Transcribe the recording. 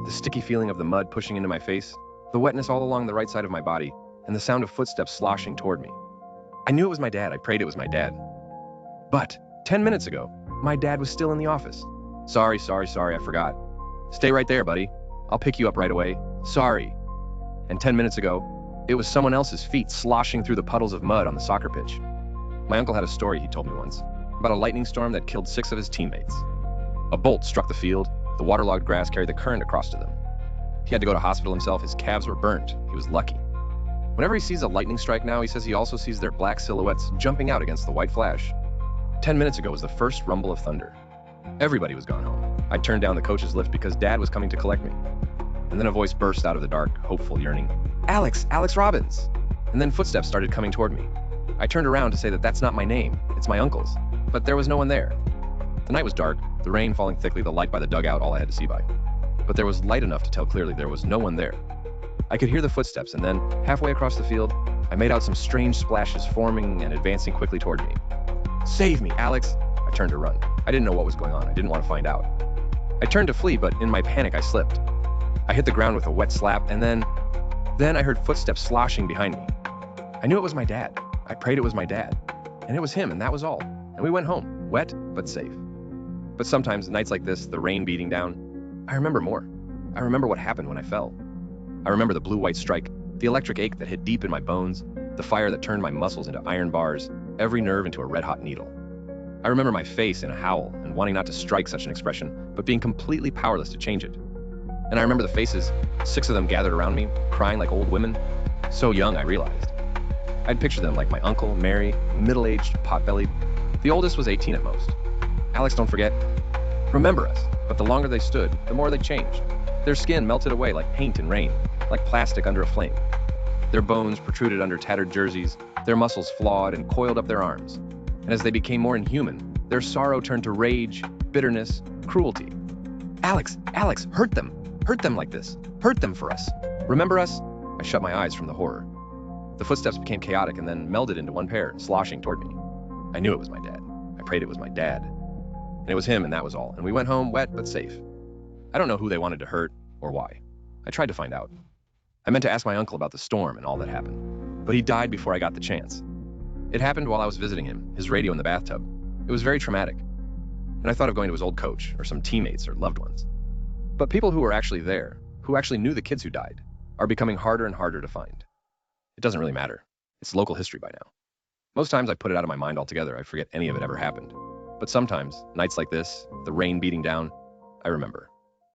The sticky feeling of the mud pushing into my face, the wetness all along the right side of my body, and the sound of footsteps sloshing toward me. I knew it was my dad. I prayed it was my dad. But 10 minutes ago, my dad was still in the office. Sorry, I forgot. Stay right there, buddy. I'll pick you up right away. Sorry. And 10 minutes ago, it was someone else's feet sloshing through the puddles of mud on the soccer pitch. My uncle had a story he told me once about a lightning storm that killed 6 of his teammates. A bolt struck the field, the waterlogged grass carried the current across to them. He had to go to hospital himself, his calves were burnt. He was lucky. Whenever he sees a lightning strike now, he says he also sees their black silhouettes jumping out against the white flash. 10 minutes ago was the first rumble of thunder. Everybody was gone home. I turned down the coach's lift because Dad was coming to collect me. And then a voice burst out of the dark, hopeful, yearning. Alex Robbins! And then footsteps started coming toward me. I turned around to say that that's not my name, it's my uncle's. But there was no one there. The night was dark, the rain falling thickly, the light by the dugout all I had to see by. But there was light enough to tell clearly there was no one there. I could hear the footsteps, and then, halfway across the field, I made out some strange splashes forming and advancing quickly toward me. Save me, Alex! I turned to run. I didn't know what was going on. I didn't want to find out. I turned to flee, but in my panic, I slipped. I hit the ground with a wet slap, and then I heard footsteps sloshing behind me. I knew it was my dad. I prayed it was my dad. And it was him, and that was all. And we went home, wet but safe. But sometimes, nights like this, the rain beating down, I remember more. I remember what happened when I fell. I remember the blue-white strike, the electric ache that hit deep in my bones, the fire that turned my muscles into iron bars, every nerve into a red-hot needle. I remember my face in a howl and wanting not to strike such an expression, but being completely powerless to change it. And I remember the faces, 6 of them gathered around me, crying like old women. So young, I realized. I'd picture them like my uncle, Mary, middle-aged, pot-bellied. The oldest was 18 at most. Alex, don't forget. Remember us. But the longer they stood, the more they changed. Their skin melted away like paint in rain, like plastic under a flame. Their bones protruded under tattered jerseys, their muscles flawed and coiled up their arms. And as they became more inhuman, their sorrow turned to rage, bitterness, cruelty. Alex, hurt them like this. Hurt them for us. Remember us? I shut my eyes from the horror. The footsteps became chaotic and then melded into one pair, sloshing toward me. I knew it was my dad. I prayed it was my dad. And it was him, and that was all. And we went home wet but safe. I don't know who they wanted to hurt or why. I tried to find out. I meant to ask my uncle about the storm and all that happened. But he died before I got the chance. It happened while I was visiting him, his radio in the bathtub. It was very traumatic. And I thought of going to his old coach, or some teammates, or loved ones. But people who were actually there, who actually knew the kids who died, are becoming harder and harder to find. It doesn't really matter. It's local history by now. Most times I put it out of my mind altogether. I forget any of it ever happened. But sometimes, nights like this, the rain beating down, I remember.